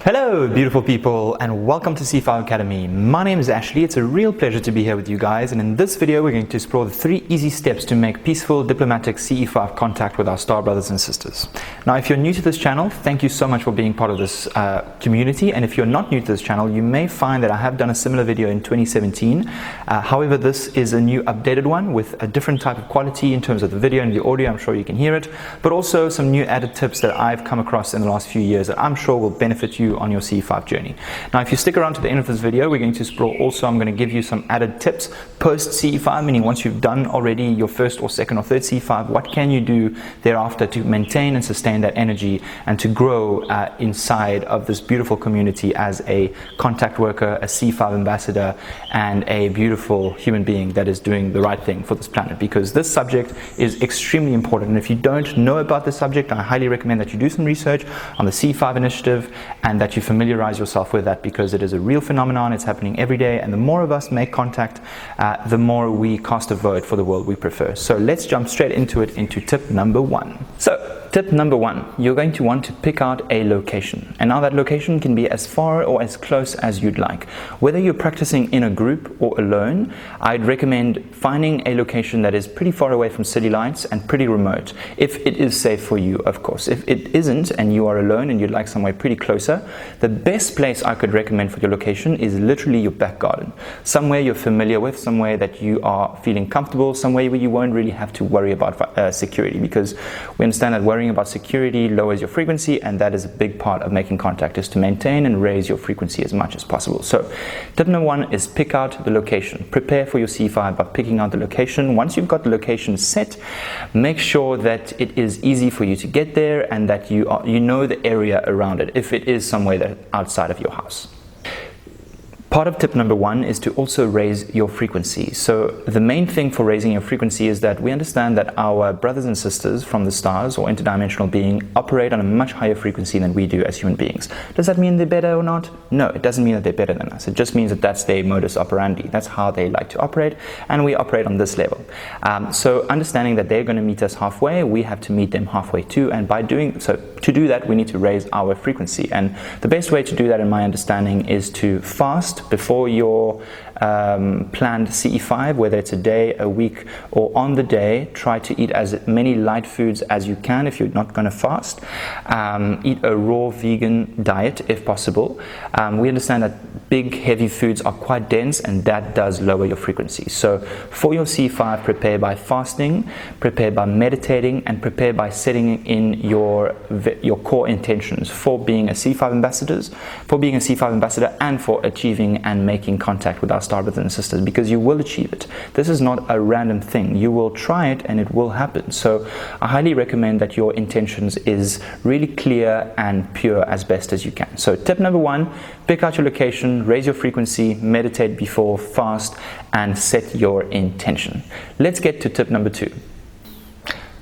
Hello beautiful people and welcome to CE-5 Academy. My name is Ashley. It's a real pleasure to be here with you guys, and in this video we're going to explore the 3 easy steps to make peaceful diplomatic CE-5 contact with our star brothers and sisters. Now if you're new to this channel, thank you so much for being part of this community, and if you're not new to this channel you may find that I have done a similar video in 2017. However, this is a new updated one with a different type of quality in terms of the video and the audio. I'm sure you can hear it, but also some new added tips that I've come across in the last few years that I'm sure will benefit you on your CE-5 journey. Now if you stick around to the end of this video, we're going to explore also, I'm going to give you some added tips post CE-5, meaning once you've done already your first or second or third CE-5, what can you do thereafter to maintain and sustain that energy and to grow inside of this beautiful community as a contact worker, a CE-5 ambassador, and a beautiful human being that is doing the right thing for this planet, because this subject is extremely important. And if you don't know about this subject, I highly recommend that you do some research on the CE-5 initiative and that you familiarize yourself with that, because it is a real phenomenon. It's happening every day, and the more of us make contact, the more we cast a vote for the world we prefer. So let's jump straight into it, into tip number 1. So tip number 1, you're going to want to pick out a location, and now that location can be as far or as close as you'd like. Whether you're practicing in a group or alone, I'd recommend finding a location that is pretty far away from city lights and pretty remote, if it is safe for you, of course. If it isn't and you are alone and you'd like somewhere pretty closer, the best place I could recommend for your location is literally your back garden. Somewhere you're familiar with, somewhere that you are feeling comfortable, somewhere where you won't really have to worry about security, because we understand that worrying about security lowers your frequency, and that is a big part of making contact, is to maintain and raise your frequency as much as possible. So tip number 1 is pick out the location. Prepare for your CE-5 by picking out the location. Once you've got the location set, make sure that it is easy for you to get there and that you know the area around it, if it is somewhere that outside of your house. Part of tip number 1 is to also raise your frequency. So the main thing for raising your frequency is that we understand that our brothers and sisters from the stars or interdimensional being operate on a much higher frequency than we do as human beings. Does that mean they're better or not? No, it doesn't mean that they're better than us. It just means that that's their modus operandi. That's how they like to operate, and we operate on this level. So understanding that they're going to meet us halfway, we have to meet them halfway too, and by doing so, to do that, we need to raise our frequency. And the best way to do that, in my understanding, is to fast before your planned CE-5, whether it's a day, a week, or on the day. Try to eat as many light foods as you can if you're not going to fast. Eat a raw vegan diet if possible. We understand that big heavy foods are quite dense, and that does lower your frequency. So for your CE-5, prepare by fasting, prepare by meditating, and prepare by setting in your core intentions for being a CE-5 ambassador, and for achieving and making contact with our star brothers and sisters, because you will achieve it. This is not a random thing. You will try it and it will happen. So I highly recommend that your intentions is really clear and pure as best as you can. So tip number 1, pick out your location, raise your frequency, meditate before, fast, and set your intention. Let's get to tip number 2.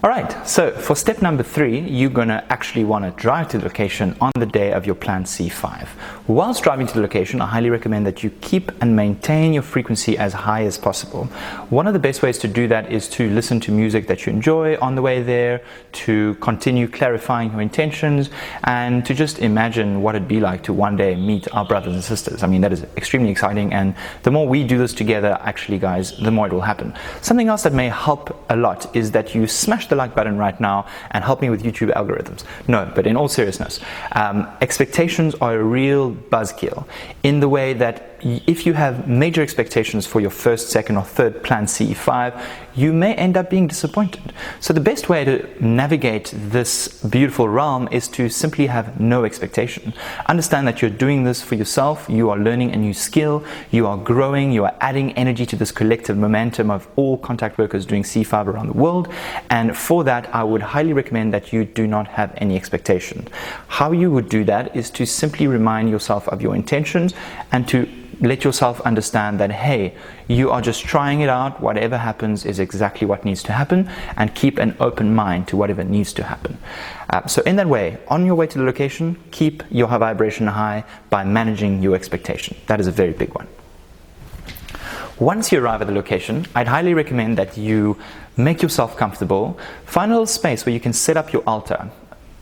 Alright, so for step number 3, you're going to actually want to drive to the location on the day of your planned CE-5. Whilst driving to the location, I highly recommend that you keep and maintain your frequency as high as possible. One of the best ways to do that is to listen to music that you enjoy on the way there, to continue clarifying your intentions, and to just imagine what it'd be like to one day meet our brothers and sisters. I mean, that is extremely exciting, and the more we do this together, actually guys, the more it will happen. Something else that may help a lot is that you smash the like button right now and help me with YouTube algorithms. No, but in all seriousness, expectations are a real buzzkill, in the way that if you have major expectations for your first, second, or third planned CE-5, you may end up being disappointed. So the best way to navigate this beautiful realm is to simply have no expectation. Understand that you're doing this for yourself. You are learning a new skill, you are growing, you are adding energy to this collective momentum of all contact workers doing CE-5 around the world, and for that I would highly recommend that you do not have any expectation. How you would do that is to simply remind yourself of your intentions, and to let yourself understand that, hey, you are just trying it out. Whatever happens is exactly what needs to happen, and keep an open mind to whatever needs to happen. So in that way, on your way to the location, keep your vibration high by managing your expectation. That is a very big one. Once you arrive at the location, I'd highly recommend that you make yourself comfortable. Find a little space where you can set up your altar.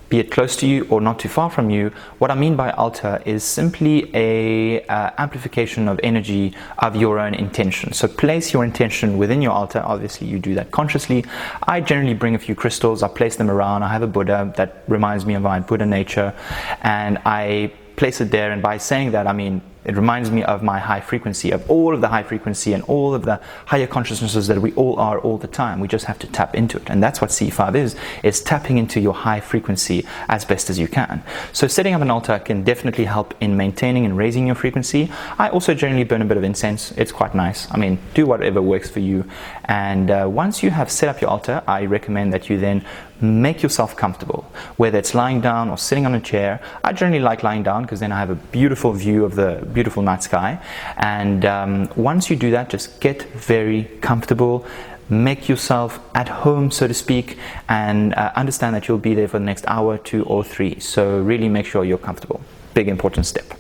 be it close to you or not too far from you. What I mean by altar is simply a amplification of energy of your own intention. So place your intention within your altar. Obviously you do that consciously. I generally bring a few crystals, I place them around. I have a Buddha that reminds me of my Buddha nature, and I place it there, and by saying that, I mean it reminds me of my high frequency, of all of the high frequency and all of the higher consciousnesses that we all are all the time. We just have to tap into it, and that's what CE-5 is tapping into your high frequency as best as you can. So setting up an altar can definitely help in maintaining and raising your frequency. I also generally burn a bit of incense. It's quite nice. I mean, do whatever works for you. And once you have set up your altar, I recommend that you then make yourself comfortable, whether it's lying down or sitting on a chair. I generally like lying down because then I have a beautiful view of the beautiful night sky. And once you do that, just get very comfortable, make yourself at home, so to speak, and understand that you'll be there for the next hour, 2 or 3. So really make sure you're comfortable. Big important step.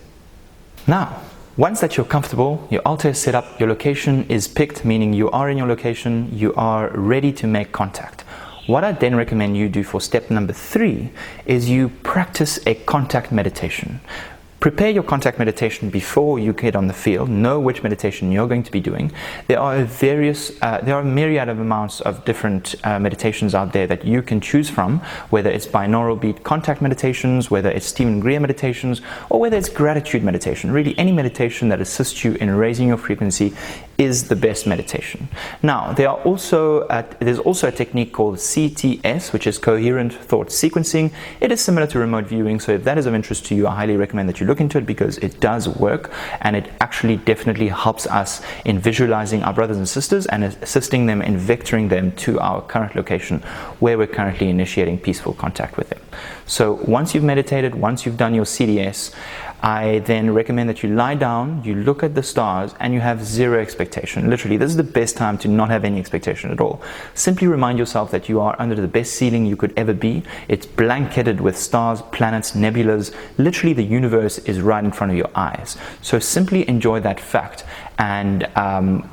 Now, once that you're comfortable, your altar is set up, your location is picked, meaning you are in your location, you are ready to make contact. What I then recommend you do for step number 3 is you practice a contact meditation. Prepare your contact meditation before you get on the field. Know which meditation you're going to be doing. There are a myriad of amounts of different meditations out there that you can choose from, whether it's binaural beat contact meditations, whether it's Stephen Greer meditations, or whether it's gratitude meditation. Really, any meditation that assists you in raising your frequency is the best meditation. Now, there's also a technique called CTS, which is coherent thought sequencing. It is similar to remote viewing, so if that is of interest to you, I highly recommend that you look into it, because it does work, and it actually definitely helps us in visualizing our brothers and sisters and assisting them in vectoring them to our current location where we're currently initiating peaceful contact with them. So once you've meditated, once you've done your CDS, I then recommend that you lie down, you look at the stars, and you have zero expectation. Literally, this is the best time to not have any expectation at all. Simply remind yourself that you are under the best ceiling you could ever be. It's blanketed with stars, planets, nebulas. Literally, the universe is right in front of your eyes. So simply enjoy that fact, and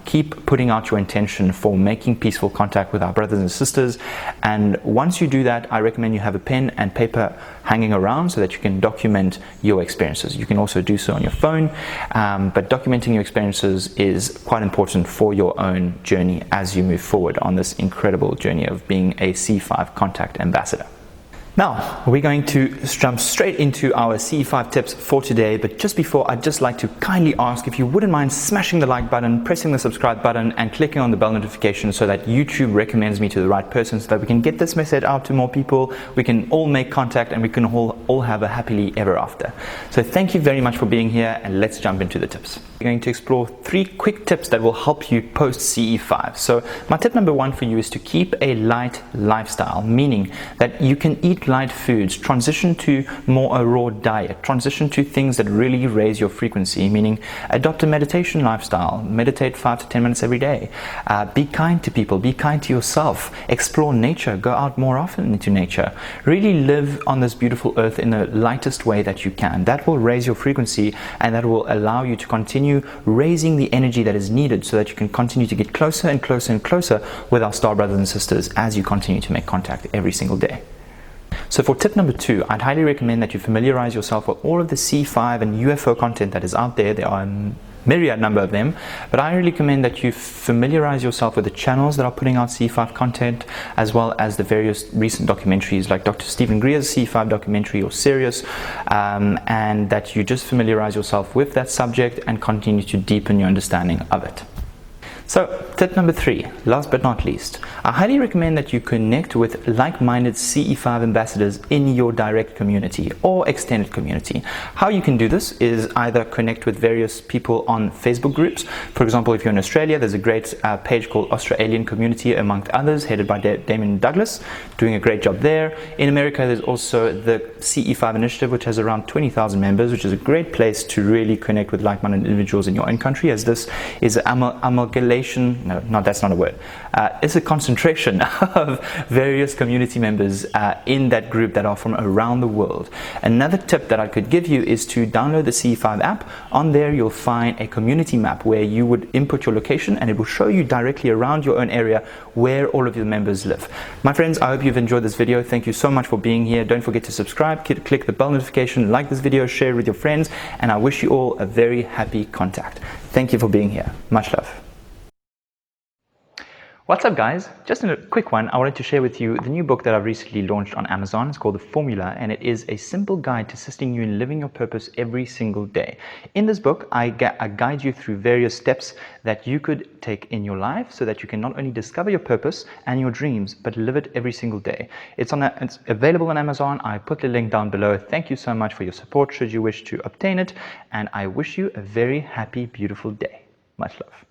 keep putting out your intention for making peaceful contact with our brothers and sisters. And once you do that, I recommend you have a pen and paper hanging around so that you can document your experiences. You can also do so on your phone, but documenting your experiences is quite important for your own journey as you move forward on this incredible journey of being a CE-5 contact ambassador. Now, we're going to jump straight into our CE-5 tips for today, but just before, I'd just like to kindly ask if you wouldn't mind smashing the like button, pressing the subscribe button, and clicking on the bell notification so that YouTube recommends me to the right person, so that we can get this message out to more people, we can all make contact, and we can all have a happily ever after. So thank you very much for being here, and let's jump into the tips. We're going to explore 3 quick tips that will help you post CE-5. So my tip number 1 for you is to keep a light lifestyle, meaning that you can eat light foods, transition to more a raw diet, transition to things that really raise your frequency, meaning adopt a meditation lifestyle, meditate 5 to 10 minutes every day, be kind to people, be kind to yourself, explore nature, go out more often into nature, really live on this beautiful earth in the lightest way that you can. That will raise your frequency, and that will allow you to continue raising the energy that is needed so that you can continue to get closer and closer and closer with our star brothers and sisters as you continue to make contact every single day. So for tip number 2, I'd highly recommend that you familiarize yourself with all of the CE-5 and UFO content that is out there. There are a myriad number of them, but I really recommend that you familiarize yourself with the channels that are putting out CE-5 content, as well as the various recent documentaries like Dr. Stephen Greer's CE-5 documentary or series, and that you just familiarize yourself with that subject and continue to deepen your understanding of it. So tip number 3, last but not least, I highly recommend that you connect with like-minded CE-5 ambassadors in your direct community or extended community. How you can do this is either connect with various people on Facebook groups. For example, if you're in Australia, there's a great page called Australian Community, amongst others, headed by Damien Douglas, doing a great job there. In America, there's also the CE-5 initiative, which has around 20,000 members, which is a great place to really connect with like-minded individuals in your own country, as this is an amalgamation congregation, that's not a word, it's a concentration of various community members in that group that are from around the world. Another tip that I could give you is to download the CE-5 app. On there you'll find a community map where you would input your location and it will show you directly around your own area where all of your members live. My friends, I hope you've enjoyed this video. Thank you so much for being here. Don't forget to subscribe, click the bell notification, like this video, share it with your friends, and I wish you all a very happy contact. Thank you for being here. Much love. What's up, guys? Just a quick one. I wanted to share with you the new book that I've recently launched on Amazon. It's called The Formula, and it is a simple guide to assisting you in living your purpose every single day. In this book, I guide you through various steps that you could take in your life so that you can not only discover your purpose and your dreams, but live it every single day. It's available on Amazon. I put the link down below. Thank you so much for your support should you wish to obtain it, and I wish you a very happy, beautiful day. Much love.